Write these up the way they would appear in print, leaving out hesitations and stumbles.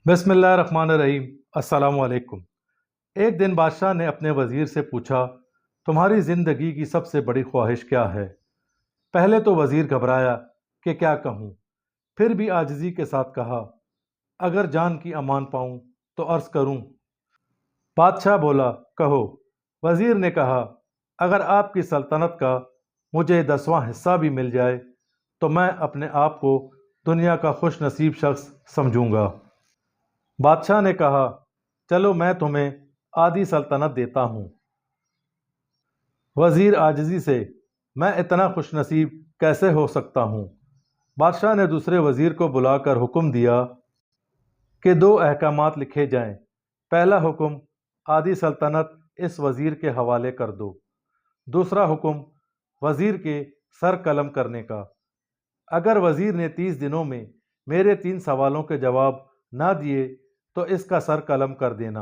बिस्मिल्लाहिर्रहमानिर्रहीम। अस्सलाम वालेकुम। एक दिन बादशाह ने अपने वजीर से पूछा, तुम्हारी जिंदगी की सबसे बड़ी ख्वाहिश क्या है? पहले तो वजीर घबराया कि क्या कहूँ, फिर भी आजिज़ी के साथ कहा, अगर जान की अमान पाऊँ तो अर्ज़ करूँ। बादशाह बोला, कहो। वजीर ने कहा, अगर आपकी सल्तनत का मुझे 10वां हिस्सा भी मिल जाए तो मैं अपने आप को दुनिया का खुश नसीब शख्स समझूंगा। बादशाह ने कहा, चलो मैं तुम्हें आधी सल्तनत देता हूँ। वजीर आजिज़ी से, मैं इतना खुशनसीब कैसे हो सकता हूँ? बादशाह ने दूसरे वजीर को बुलाकर हुक्म दिया कि 2 अहकामात लिखे जाएं। पहला हुक्म, आधी सल्तनत इस वजीर के हवाले कर दो। दूसरा हुक्म, वजीर के सर कलम करने का। अगर वजीर ने 30 दिनों में मेरे 3 सवालों के जवाब ना दिए तो इसका सर कलम कर देना।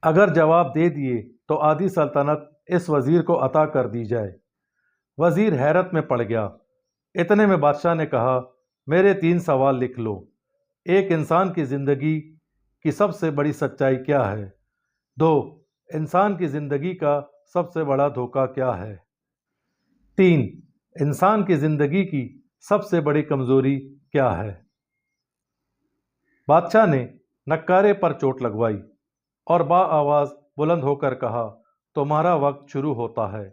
अगर जवाब दे दिए तो आधी सल्तनत इस वजीर को अता कर दी जाए। वजीर हैरत में पड़ गया। इतने में बादशाह ने कहा, मेरे 3 सवाल लिख लो। एक, इंसान की जिंदगी की सबसे बड़ी सच्चाई क्या है? 2, इंसान की जिंदगी का सबसे बड़ा धोखा क्या है? 3, इंसान की जिंदगी की सबसे बड़ी कमजोरी क्या है? बादशाह ने नक्कारे पर चोट लगवाई और आवाज बुलंद होकर कहा, तुम्हारा वक्त शुरू होता है।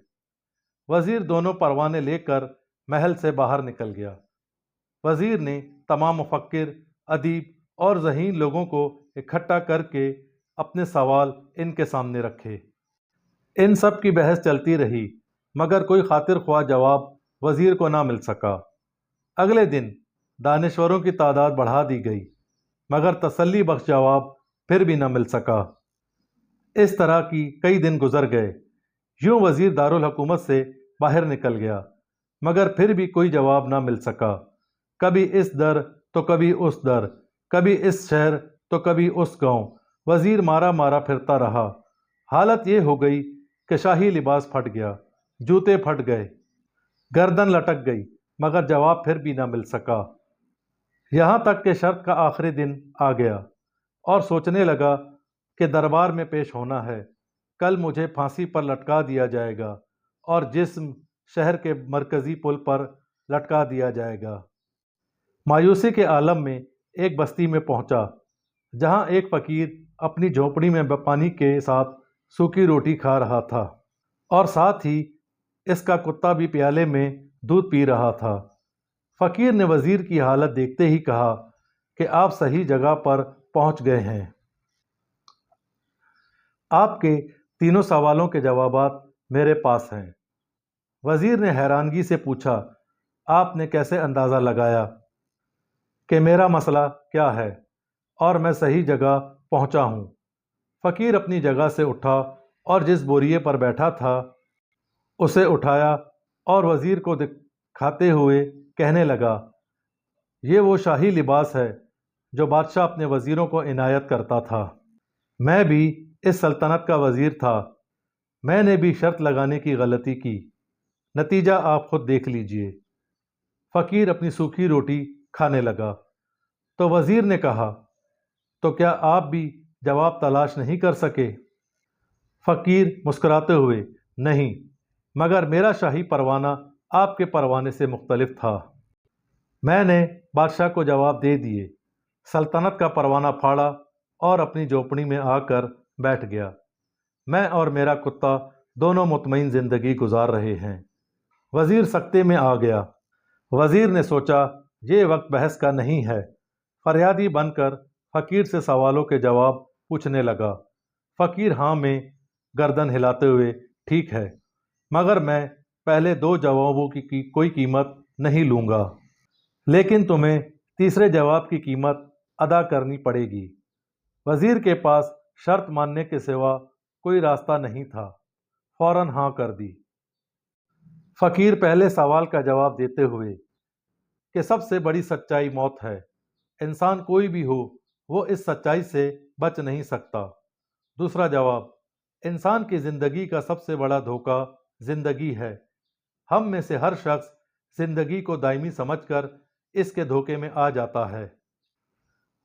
वजीर दोनों परवाने लेकर महल से बाहर निकल गया। वजीर ने तमाम मुफक्किर, अदीब और ज़हीन लोगों को इकट्ठा करके अपने सवाल इनके सामने रखे। इन सब की बहस चलती रही मगर कोई खातिर ख्वाह जवाब वजीर को ना मिल सका। अगले दिन दानिश्वरों की तादाद बढ़ा दी गई मगर तसल्ली बख्श जवाब फिर भी न मिल सका। इस तरह की कई दिन गुजर गए। यूं वजीर दारुल हुकूमत से बाहर निकल गया मगर फिर भी कोई जवाब ना मिल सका। कभी इस दर तो कभी उस दर, कभी इस शहर तो कभी उस गांव। वजीर मारा मारा फिरता रहा। हालत ये हो गई कि शाही लिबास फट गया, जूते फट गए, गर्दन लटक गई मगर जवाब फिर भी ना मिल सका। यहाँ तक कि शर्त का आखिरी दिन आ गया और सोचने लगा कि दरबार में पेश होना है। कल मुझे फांसी पर लटका दिया जाएगा और जिस्म शहर के मरकजी पुल पर लटका दिया जाएगा। मायूसी के आलम में एक बस्ती में पहुंचा जहां एक फकीर अपनी झोपड़ी में पानी के साथ सूखी रोटी खा रहा था और साथ ही इसका कुत्ता भी प्याले में दूध पी रहा था। फकीर ने वजीर की हालत देखते ही कहा कि आप सही जगह पर पहुंच गए हैं। आपके तीनों सवालों के जवाबात मेरे पास हैं। वजीर ने हैरानगी से पूछा, आपने कैसे अंदाज़ा लगाया कि मेरा मसला क्या है और मैं सही जगह पहुंचा हूं? फकीर अपनी जगह से उठा और जिस बोरिए पर बैठा था उसे उठाया और वजीर को दिखाते हुए कहने लगा, ये वो शाही लिबास है जो बादशाह अपने वजीरों को इनायत करता था। मैं भी इस सल्तनत का वजीर था। मैंने भी शर्त लगाने की गलती की। नतीजा आप खुद देख लीजिए। फकीर अपनी सूखी रोटी खाने लगा तो वजीर ने कहा, तो क्या आप भी जवाब तलाश नहीं कर सके? फकीर मुस्कुराते हुए, नहीं, मगर मेरा शाही परवाना आपके परवाने से मुख्तलिफ था। मैंने बादशाह को जवाब दे दिए, सल्तनत का परवाना फाड़ा और अपनी झोपड़ी में आकर बैठ गया। मैं और मेरा कुत्ता दोनों मुतमईन जिंदगी गुजार रहे हैं। वजीर सख्ते में आ गया। वजीर ने सोचा, ये वक्त बहस का नहीं है। फरियादी बनकर फकीर से सवालों के जवाब पूछने लगा। फकीर हाँ में गर्दन हिलाते हुए, ठीक है, मगर मैं पहले 2 जवाबों की कोई कीमत नहीं लूँगा, लेकिन तुम्हें तीसरे जवाब की कीमत अदा करनी पड़ेगी। वजीर के पास शर्त मानने के सिवा कोई रास्ता नहीं था। फौरन हाँ कर दी। फकीर पहले सवाल का जवाब देते हुए कि सबसे बड़ी सच्चाई मौत है। इंसान कोई भी हो, वो इस सच्चाई से बच नहीं सकता। दूसरा जवाब, इंसान की जिंदगी का सबसे बड़ा धोखा जिंदगी है। हम में से हर शख्स जिंदगी को दायमी समझकर इसके धोखे में आ जाता है।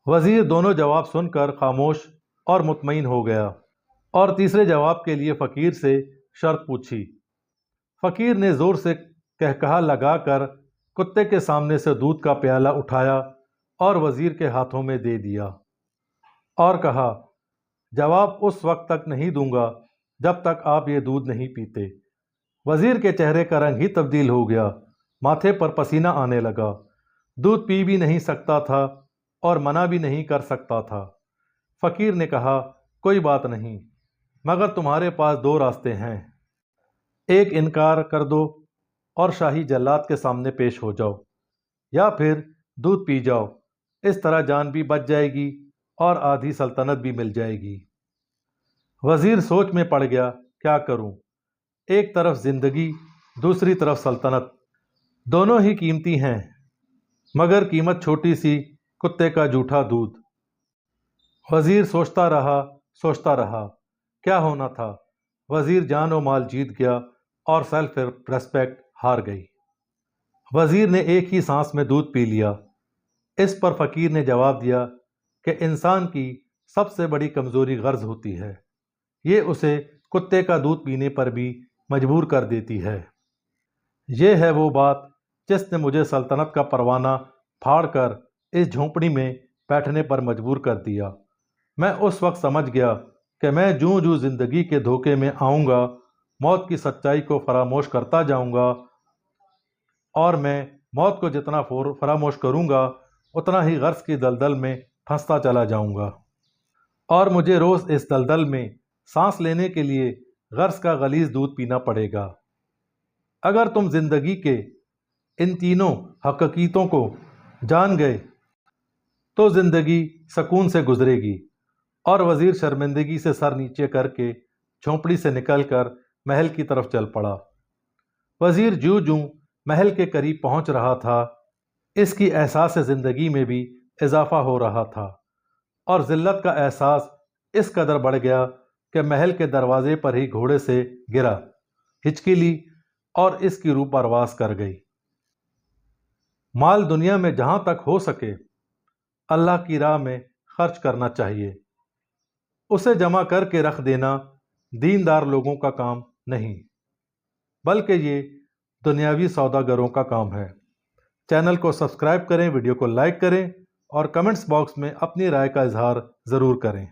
وزیر دونوں جواب سن کر خاموش اور مطمئن ہو گیا اور تیسرے جواب کے لیے فقیر سے شرط پوچھی۔ فقیر نے زور سے کہکہا لگا کر کتے کے سامنے سے دودھ کا پیالہ اٹھایا اور وزیر کے ہاتھوں میں دے دیا اور کہا، جواب اس وقت تک نہیں دوں گا جب تک آپ یہ دودھ نہیں پیتے۔ وزیر کے چہرے کا رنگ ہی تبدیل ہو گیا، ماتھے پر پسینہ آنے لگا۔ دودھ پی بھی نہیں سکتا تھا اور منع بھی نہیں کر سکتا تھا۔ فقیر نے کہا، کوئی بات نہیں، مگر تمہارے پاس دو راستے ہیں، ایک انکار کر دو اور شاہی جلاد کے سامنے پیش ہو جاؤ، یا پھر دودھ پی جاؤ، اس طرح جان بھی بچ جائے گی اور آدھی سلطنت بھی مل جائے گی۔ وزیر سوچ میں پڑ گیا، کیا کروں؟ ایک طرف زندگی، دوسری طرف سلطنت، دونوں ہی قیمتی ہیں، مگر قیمت چھوٹی سی، کتے کا جھوٹا دودھ۔ وزیر سوچتا رہا، کیا ہونا تھا؟ وزیر جان و مال جیت گیا اور سیلف ریسپیکٹ ہار گئی۔ وزیر نے ایک ہی سانس میں دودھ پی لیا۔ اس پر فقیر نے جواب دیا کہ انسان کی سب سے بڑی کمزوری غرض ہوتی ہے، یہ اسے کتے کا دودھ پینے پر بھی مجبور کر دیتی ہے۔ یہ ہے وہ بات جس نے مجھے سلطنت کا پروانہ پھاڑ کر اس جھونپڑی میں بیٹھنے پر مجبور کر دیا۔ میں اس وقت سمجھ گیا کہ میں جوں زندگی کے دھوکے میں آؤں گا، موت کی سچائی کو فراموش کرتا جاؤں گا، اور میں موت کو جتنا فراموش کروں گا اتنا ہی غرض کی دلدل میں پھنستا چلا جاؤں گا، اور مجھے روز اس دلدل میں سانس لینے کے لیے غرض کا غلیظ دودھ پینا پڑے گا۔ اگر تم زندگی کے ان تینوں حقیقتوں کو جان گئے تو زندگی سکون سے گزرے گی۔ اور وزیر شرمندگی سے سر نیچے کر کے جھونپڑی سے نکل کر محل کی طرف چل پڑا۔ وزیر جوں محل کے قریب پہنچ رہا تھا، اس کی احساس زندگی میں بھی اضافہ ہو رہا تھا، اور ذلت کا احساس اس قدر بڑھ گیا کہ محل کے دروازے پر ہی گھوڑے سے گرا، ہچکی لی اور اس کی روح پرواز کر گئی۔ مال دنیا میں جہاں تک ہو سکے اللہ کی راہ میں خرچ کرنا چاہیے، اسے جمع کر کے رکھ دینا دیندار لوگوں کا کام نہیں، بلکہ یہ دنیاوی سوداگروں کا کام ہے۔ چینل کو سبسکرائب کریں، ویڈیو کو لائک کریں اور کمنٹس باکس میں اپنی رائے کا اظہار ضرور کریں۔